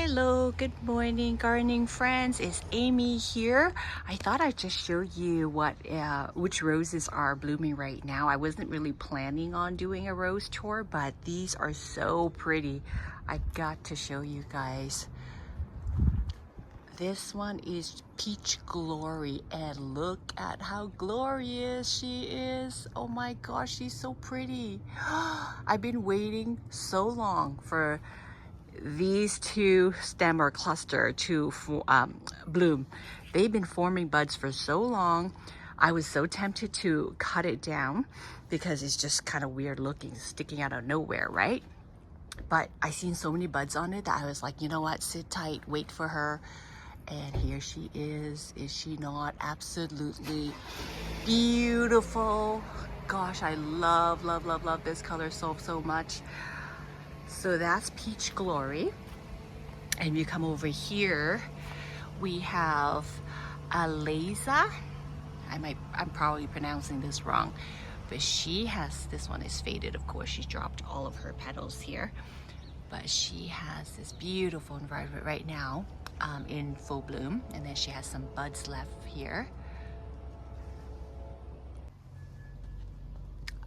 Hello, good morning, gardening friends. It's Amy here. I thought I'd just show you which roses are blooming right now. I wasn't really planning on doing a rose tour, but these are so pretty. I got to show you guys. This one is Peach Glory, and look at how glorious she is. Oh my gosh, she's so pretty. I've been waiting so long for these two stem or cluster to bloom. They've been forming buds for so long. I was so tempted to cut it down because it's just kind of weird looking, sticking out of nowhere, right? But I seen so many buds on it that I was like, you know what, sit tight, wait for her. And here she is she not absolutely beautiful? Gosh, I love this color so much. So that's Peach Glory. And you come over here, we have Aliza. I'm probably pronouncing this wrong, but she has, this one is faded, of course. She's dropped all of her petals here, but she has this beautiful environment right now in full bloom, and then she has some buds left here.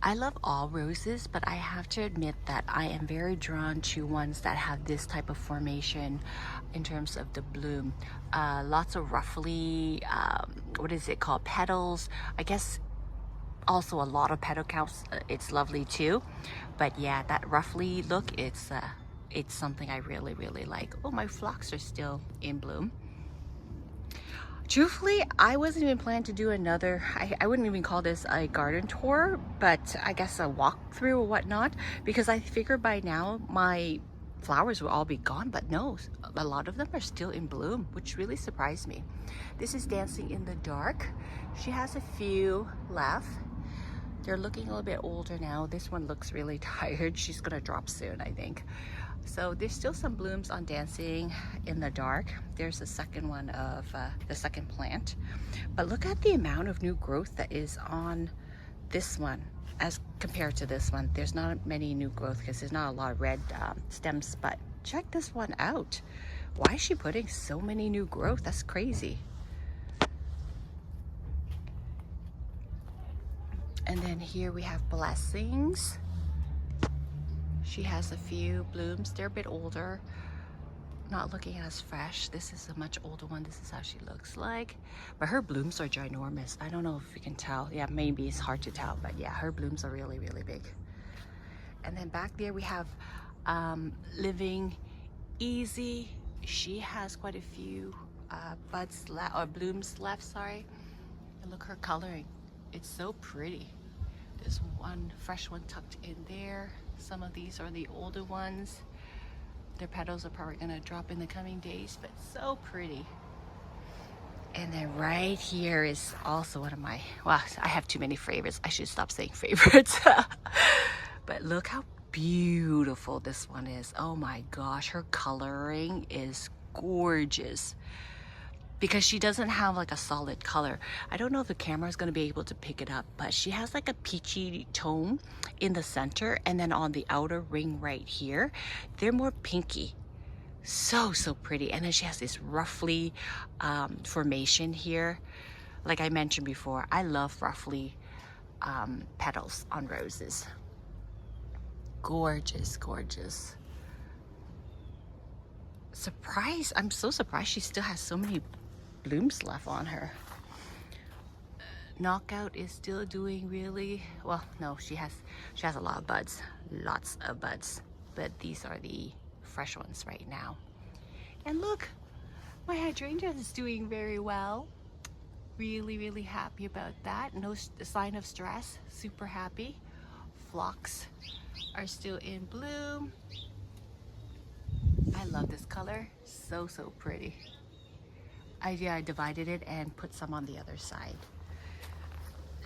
I love all roses, but I have to admit that I am very drawn to ones that have this type of formation in terms of the bloom. Lots of ruffly, what is it called, petals. I guess also a lot of petal counts. It's lovely too. But yeah, that ruffly look, it's something I really like. Oh, my phlox are still in bloom. Truthfully, I wasn't even planning to do another, I wouldn't even call this a garden tour, but I guess a walkthrough or whatnot, because I figured by now my flowers will all be gone, but no, a lot of them are still in bloom, which really surprised me. This is Dancing in the Dark. She has a few left. They're looking a little bit older now. This one looks really tired. She's gonna drop soon, I think. So there's still some blooms on Dancing in the Dark. There's the second one of the second plant. But look at the amount of new growth that is on this one as compared to this one. There's not many new growth because there's not a lot of red stems, but check this one out. Why is she putting so many new growth? That's crazy. And then here we have Blessings. She has a few blooms. They're a bit older, not looking as fresh. This is a much older one. This is how she looks like. But her blooms are ginormous. I don't know if you can tell. Yeah, maybe it's hard to tell, but yeah, her blooms are really big. And then back there we have Living Easy. She has quite a few buds left, or blooms left, sorry. And look, her coloring. It's so pretty. There's one fresh one tucked in there. Some of these are the older ones. Their petals are probably gonna drop in the coming days, but so pretty. And then right here is also one of my, well, I have too many favorites. I should stop saying favorites. But look how beautiful this one is. Oh my gosh, her coloring is gorgeous. Because she doesn't have like a solid color. I don't know if the camera is going to be able to pick it up, but she has like a peachy tone in the center, and then on the outer ring right here, they're more pinky. So pretty. And then she has this ruffly formation here. Like I mentioned before, I love ruffly petals on roses. Gorgeous. Surprised, I'm so surprised she still has so many blooms left on her. Knockout is still doing really well. No, she has a lot of buds, lots of buds, but these are the fresh ones right now. And look, my hydrangea is doing very well. Really happy about that. No sign of stress. Super happy. Phlox are still in bloom. I love this color. So pretty. I divided it and put some on the other side.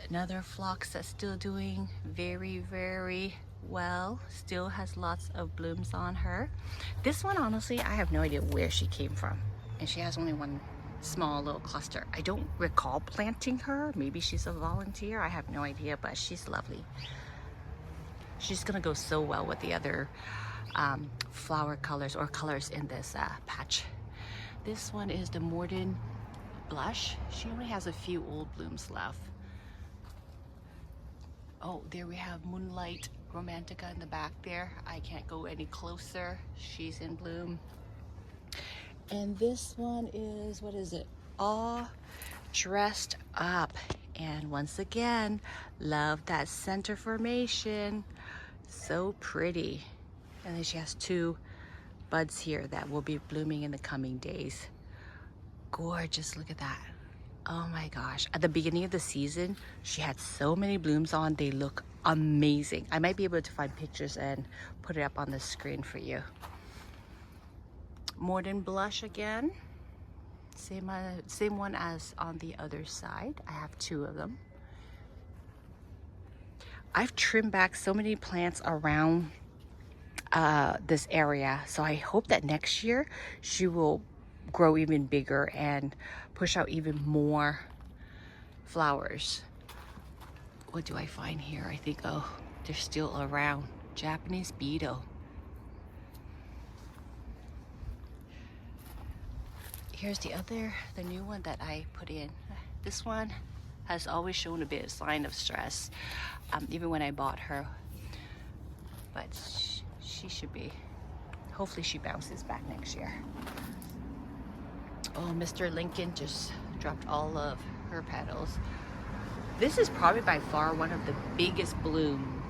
Another phlox that's still doing very well. Still has lots of blooms on her. This one, honestly, I have no idea where she came from. And she has only one small little cluster. I don't recall planting her. Maybe she's a volunteer. I have no idea, but she's lovely. She's gonna go so well with the other flower colors or colors in this patch. This one is the Morden Blush. She only has a few old blooms left. Oh, there we have Moonlight Romantica in the back there. I can't go any closer. She's in bloom. And this one is, what is it? All Dressed Up. And once again, love that center formation. So pretty. And then she has two buds here that will be blooming in the coming days. Gorgeous, look at that. Oh my gosh, at the beginning of the season, she had so many blooms on, they look amazing. I might be able to find pictures and put it up on the screen for you. Morden Blush again. Same one as on the other side. I have two of them. I've trimmed back so many plants around this area, so I hope that next year she will grow even bigger and push out even more flowers. What do I find here? I think, oh, they're still around. Japanese beetle. Here's the new one that I put in. This one has always shown a bit of sign of stress, even when I bought her. But she should be, hopefully she bounces back next year. Oh, Mr. Lincoln just dropped all of her petals. This is probably by far one of the biggest bloom.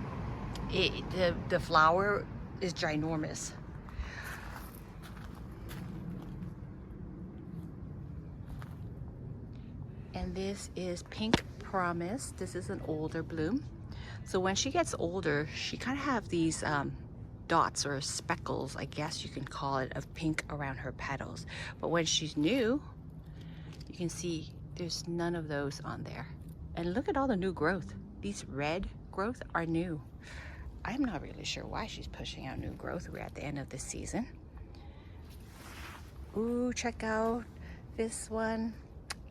The flower is ginormous. And this is Pink Promise. This is an older bloom. So when she gets older, she kind of have these dots or speckles, I guess you can call it, of pink around her petals. But when she's new, you can see there's none of those on there. And look at all the new growth. These red growth are new. I'm not really sure why she's pushing out new growth. We're at the end of the season. Ooh, check out this one.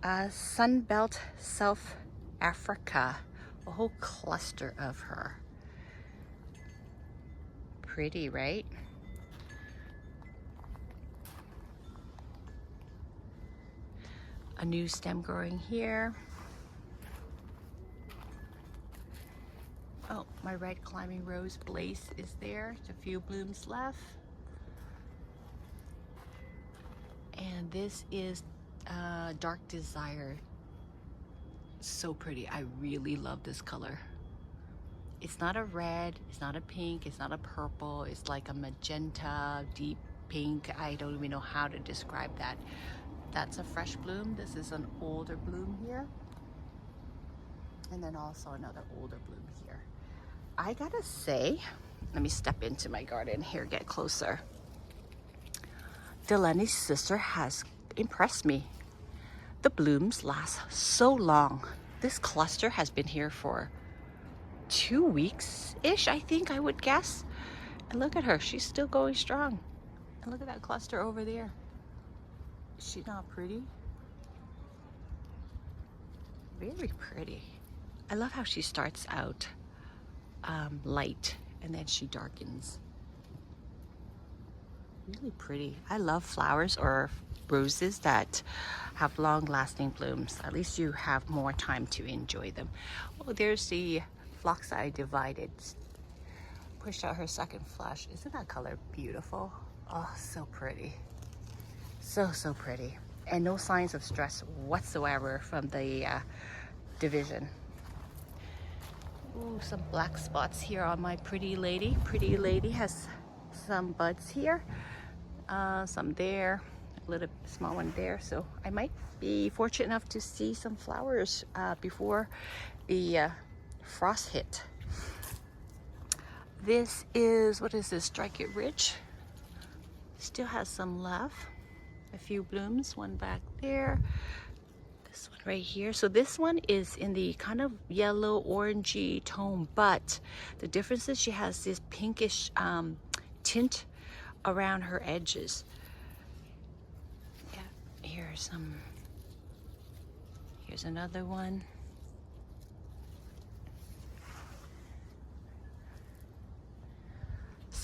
Sunbelt South Africa. A whole cluster of her. Pretty, right? A new stem growing here. Oh, my red climbing rose Blaze is there. There's a few blooms left. And this is Dark Desire. So pretty. I really love this color. It's not a red, it's not a pink, it's not a purple. It's like a magenta, deep pink. I don't even know how to describe that. That's a fresh bloom. This is an older bloom here. And then also another older bloom here. I gotta say, let me step into my garden here, get closer. Delaney's sister has impressed me. The blooms last so long. This cluster has been here for 2 weeks-ish, I think, I would guess. And look at her, she's still going strong. And look at that cluster over there. Is she not pretty? Very pretty. I love how she starts out light and then she darkens. Really pretty. I love flowers or roses that have long-lasting blooms. At least you have more time to enjoy them. Oh, there's the phlox I divided. Pushed out her second flush. Isn't that color beautiful? Oh, so pretty. So pretty. And no signs of stress whatsoever from the division. Ooh, some black spots here on my pretty lady. Pretty lady has some buds here. Some there, a little small one there. So I might be fortunate enough to see some flowers before the frost hit. This is, what is this, Strike It Rich. Still has some left. A few blooms, one back there. This one right here. So this one is in the kind of yellow orangey tone, but the difference is she has this pinkish tint around her edges. Yeah, here's another one.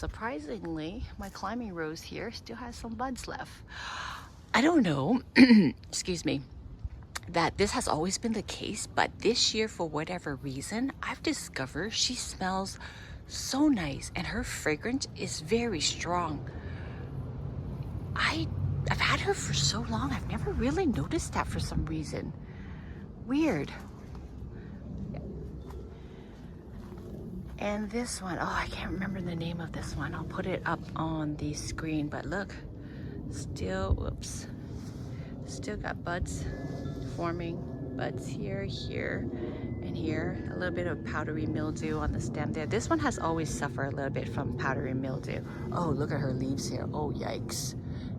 surprisingly, my climbing rose here still has some buds left. I don't know, excuse me, that this has always been the case, but this year, for whatever reason, I've discovered she smells so nice and her fragrance is very strong. I've had her for so long, I've never really noticed that for some reason. Weird. And this one, oh, I can't remember the name of this one. I'll put it up on the screen, but look, still, whoops, still got buds forming, buds here, here, and here. A little bit of powdery mildew on the stem there. This one has always suffered a little bit from powdery mildew. Oh, look at her leaves here. Oh, yikes.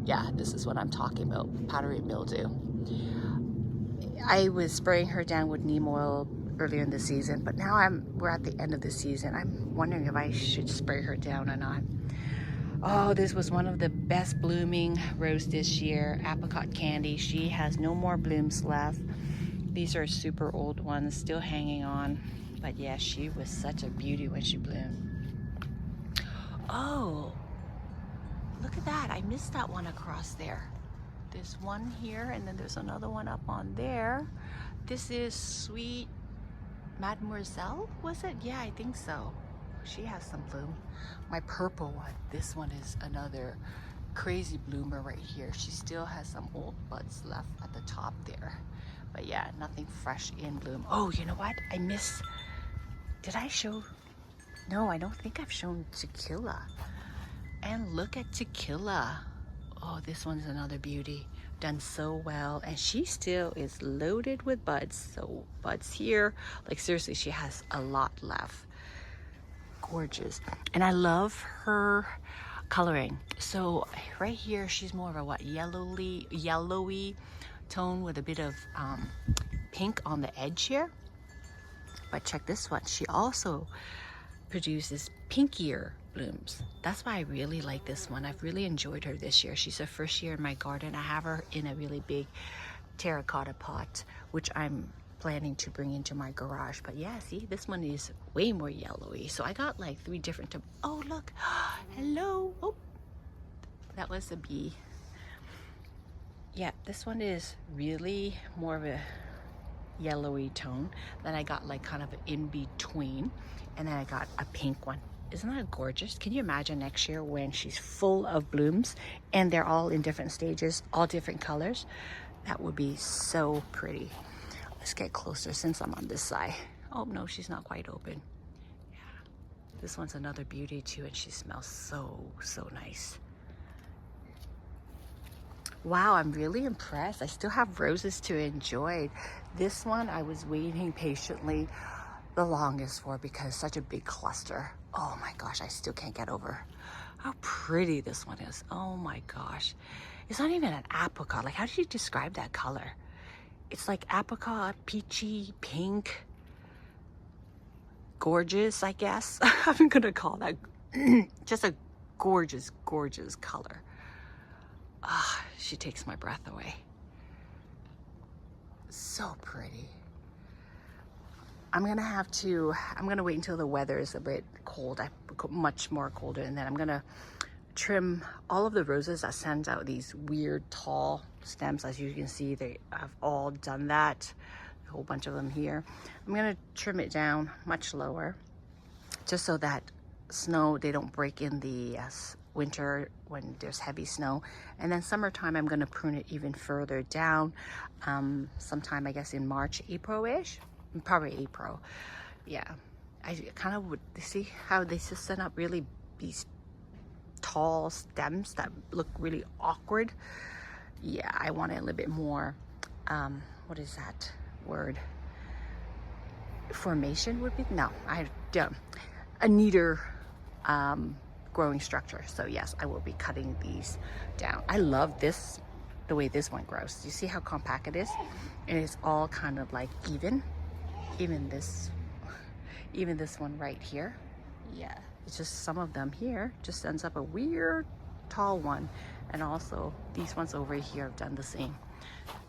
Yeah, this is what I'm talking about, powdery mildew. I was spraying her down with neem oil earlier in the season, but now we're at the end of the season. I'm wondering if I should spray her down or not. Oh, this was one of the best blooming rose this year, apricot candy. She has no more blooms left. These are super old ones still hanging on, but yeah, she was such a beauty when she bloomed. Oh, look at that. I missed that one across there. There's one here, and then there's another one up on there. This is Sweet Mademoiselle, was it? Yeah, I think so. She has some bloom. My purple one, this one is another crazy bloomer right here. She still has some old buds left at the top there. But yeah, nothing fresh in bloom. Oh, you know what? Did I show? No, I don't think I've shown Tequila. And look at Tequila. Oh, this one's another beauty. Done so well, and she still is loaded with buds. So buds here, like seriously, she has a lot left. Gorgeous. And I love her coloring. So right here, she's more of a what, yellowy tone with a bit of pink on the edge here. But check this one. She also produces pinkier blooms. That's why I really like this one. I've really enjoyed her this year. She's her first year in my garden. I have her in a really big terracotta pot, which I'm planning to bring into my garage. But yeah, see, this one is way more yellowy. So I got like 3 different, oh look, hello. Oh, that was a bee. Yeah, this one is really more of a yellowy tone. Then I got like kind of in between, and then I got a pink one. Isn't that gorgeous? Can you imagine next year when she's full of blooms and they're all in different stages, all different colors? That would be so pretty. Let's get closer since I'm on this side. Oh no, she's not quite open. Yeah, this one's another beauty too, and she smells so nice. Wow, I'm really impressed. I still have roses to enjoy. This one I was waiting patiently the longest for because such a big cluster. Oh my gosh, I still can't get over how pretty this one is. Oh my gosh. It's not even an apricot. Like, how do you describe that color? It's like apricot, peachy, pink, gorgeous, I guess. I'm gonna call that just a gorgeous color. Ah, she takes my breath away. So pretty. I'm gonna wait until the weather is a bit cold, much more colder, and then I'm gonna trim all of the roses that sends out these weird tall stems. As you can see, they have all done that. A whole bunch of them here. I'm gonna trim it down much lower, just so that they don't break in the winter when there's heavy snow. And then summertime, I'm gonna prune it even further down, sometime I guess in March, April-ish. Probably April. Yeah, I kind of would see how they just set up really these tall stems that look really awkward. Yeah, I want it a little bit more, what is that word? Formation would be? No, I don't. A neater growing structure. So yes, I will be cutting these down. I love this, the way this one grows. You see how compact it is? And it's all kind of like even this one right here. Yeah, it's just some of them here just ends up a weird tall one, and also these ones over here have done the same.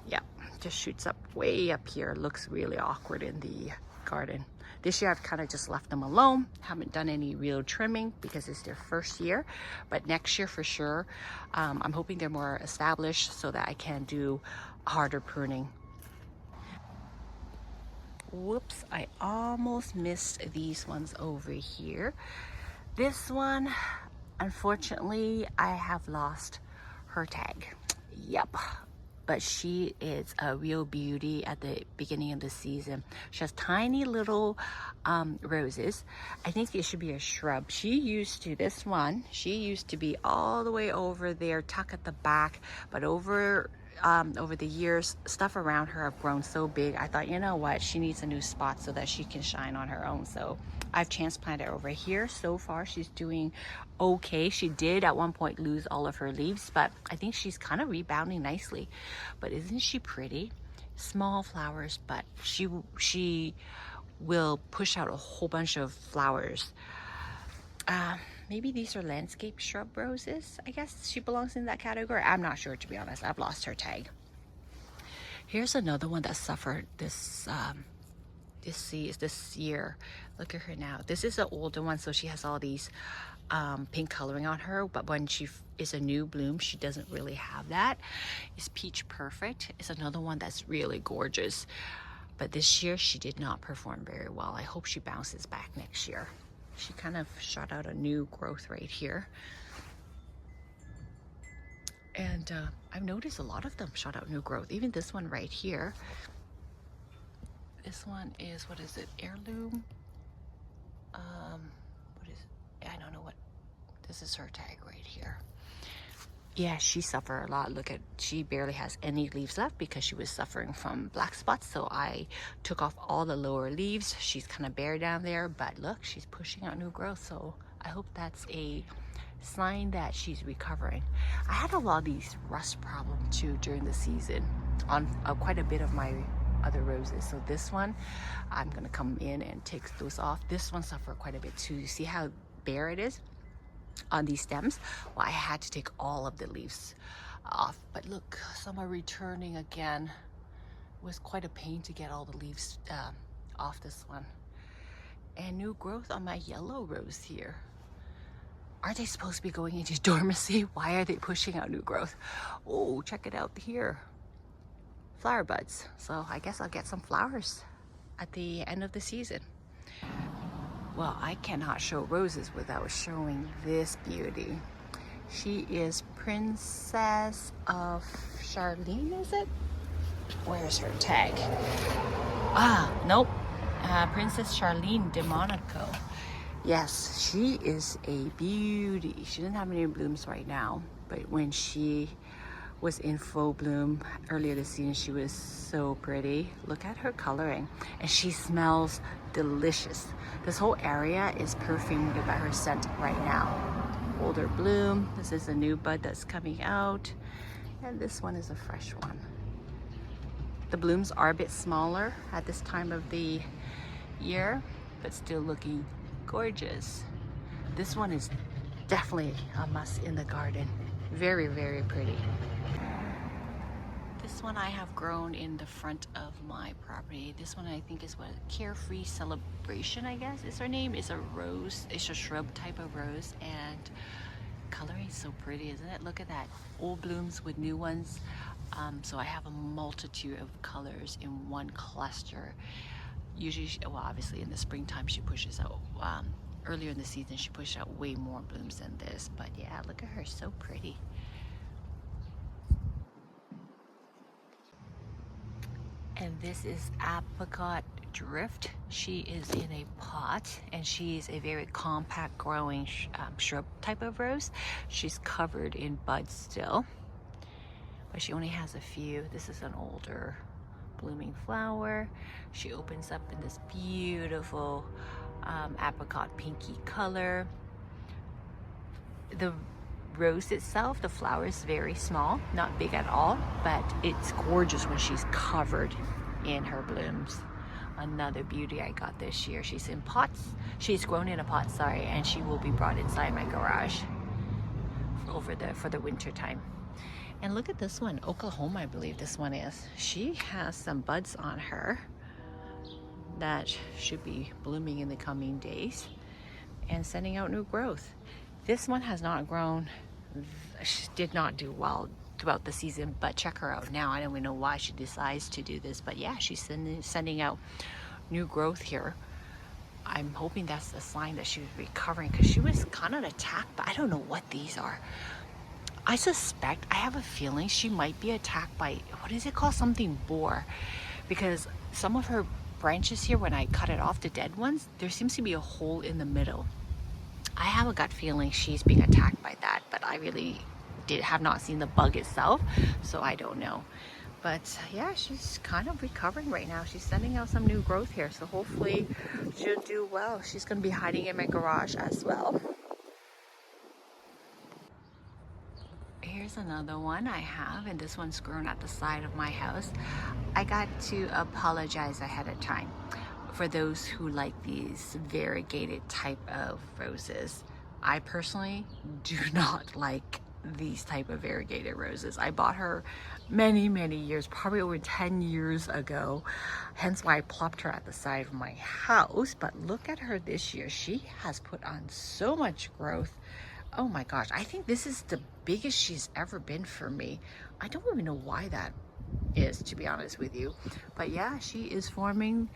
Yeah, just shoots up way up here. Looks really awkward in the garden. This year I've kind of just left them alone. Haven't done any real trimming because it's their first year. But next year for sure, I'm hoping they're more established so that I can do harder pruning. Whoops, I almost missed these ones over here. This one, unfortunately, I have lost her tag. Yep. But she is a real beauty at the beginning of the season. She has tiny little roses. I think it should be a shrub. She used to be all the way over there, tucked at the back, but over the years, stuff around her have grown so big. I thought, you know what, she needs a new spot so that she can shine on her own. So I've transplanted her over here. So far, she's doing okay. She did at one point lose all of her leaves, but I think she's kind of rebounding nicely. But isn't she pretty? Small flowers, but she will push out a whole bunch of flowers. Maybe these are landscape shrub roses. I guess she belongs in that category. I'm not sure, to be honest. I've lost her tag. Here's another one that suffered this year. Look at her now. This is an older one, so she has all these pink coloring on her, but when she is a new bloom, she doesn't really have that. It's Peach Perfect. It's another one that's really gorgeous, but this year she did not perform very well. I hope she bounces back next year. She kind of shot out a new growth right here, and I've noticed a lot of them shot out new growth. Even this one right here. This one is, what is it, heirloom? What is it? I don't know what. This is her tag right here. Yeah, she suffered a lot. Look at, she barely has any leaves left because she was suffering from black spots. So I took off all the lower leaves. She's kind of bare down there, but look, she's pushing out new growth. So I hope that's a sign that she's recovering. I had a lot of these rust problems too during the season on quite a bit of my other roses. So this one, I'm gonna come in and take those off. This one suffered quite a bit too. You see how bare it is on these stems? Well, I had to take all of the leaves off, but look, some are returning again. It was quite a pain to get all the leaves off this one. And new growth on my yellow rose here. Are they supposed to be going into dormancy? Why are they pushing out new growth? Oh, check it out here. Flower buds. So I guess I'll get some flowers at the end of the season. Well, I cannot show roses without showing this beauty. She is Princess of Charlene, is it? Where's her tag? Nope. Princess Charlene de Monaco. Yes, she is a beauty. She doesn't have any blooms right now, but when she was in full bloom earlier this season, she was so pretty. Look at her coloring, and she smells delicious. This whole area is perfumed by her scent right now. Older bloom. This is a new bud that's coming out, and this one is a fresh one. The blooms are a bit smaller at this time of the year, but still looking gorgeous. This one is definitely a must in the garden. Very, very pretty. This one I have grown in the front of my property. This one I think is what, Carefree Celebration, I guess is her name. It's a rose, it's a shrub type of rose, and coloring is so pretty, isn't it? Look at that, old blooms with new ones. So I have a multitude of colors in one cluster. Usually, well, obviously in the springtime she pushes out, earlier in the season she pushed out way more blooms than this, but yeah, look at her, so pretty. And this is Apricot Drift. She is in a pot, and she is a very compact growing shrub type of rose. She's covered in buds still, but she only has a few. This is an older blooming flower. She opens up in this beautiful apricot pinky color. The rose itself, the flower is very small, not big at all, but it's gorgeous when she's covered in her blooms. Another beauty I got this year. She's in pots. She's grown in a pot, sorry, and she will be brought inside my garage for the winter time. And look at this one, Oklahoma, I believe this one is. She has some buds on her. that should be blooming in the coming days and sending out new growth. This one has not grown, she did not do well throughout the season, but check her out now. I don't even know why she decides to do this, but yeah, she's sending out new growth here. I'm hoping that's a sign that she was recovering, because she was kind of attacked, but I don't know what these are. I suspect, I have a feeling she might be attacked by, what is it called, something boar, because some of her branches here, when I cut it off, the dead ones, there seems to be a hole in the middle. I have a gut feeling she's being attacked by that, but I really have not seen the bug itself, so I don't know. But yeah, she's kind of recovering right now. She's sending out some new growth here, so hopefully she'll do well. She's going to be hiding in my garage as well. Here's another one I have, and this one's grown at the side of my house. I got to apologize ahead of time for those who like these variegated type of roses. I personally do not like these type of variegated roses. I bought her many years, probably over 10 years ago, hence why I plopped her at the side of my house. But look at her this year. She has put on so much growth. Oh my gosh, I think this is the biggest she's ever been for me. I don't even know why that is, to be honest with you, but yeah, she is forming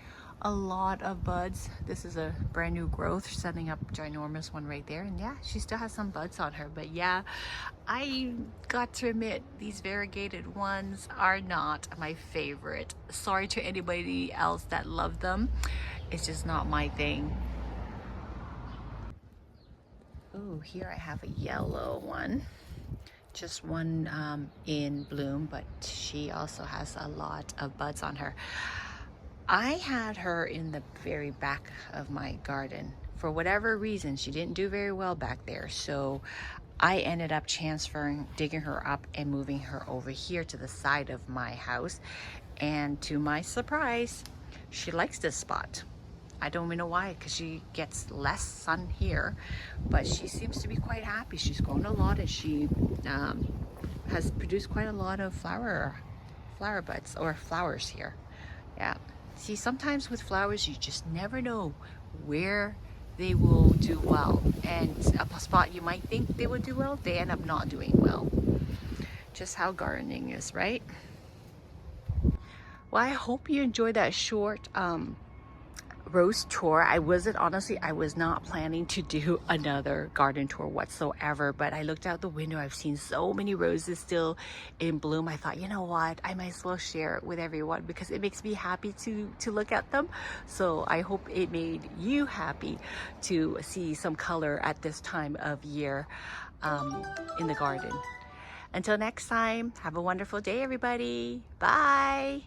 a lot of buds. This is a brand new growth, setting up ginormous one right there, and yeah, she still has some buds on her. But yeah, I got to admit, these variegated ones are not my favorite. Sorry to anybody else that loved them, it's just not my thing. Ooh, here I have a yellow one, just one in bloom, but she also has a lot of buds on her. I had her in the very back of my garden. For whatever reason, she didn't do very well back there, so I ended up digging her up and moving her over here to the side of my house. And to my surprise, she likes this spot. I don't even know why, because she gets less sun here, but she seems to be quite happy. She's grown a lot, and she has produced quite a lot of flower buds or flowers here. Yeah. See, sometimes with flowers, you just never know where they will do well. And a spot you might think they would do well, they end up not doing well. Just how gardening is, right? Well, I hope you enjoyed that short rose tour. I was not planning to do another garden tour whatsoever, but I looked out the window. I've seen so many roses still in bloom. I thought, you know what, I might as well share it with everyone, because it makes me happy to look at them. So I hope it made you happy to see some color at this time of year in the garden. Until next time, have a wonderful day, everybody. Bye.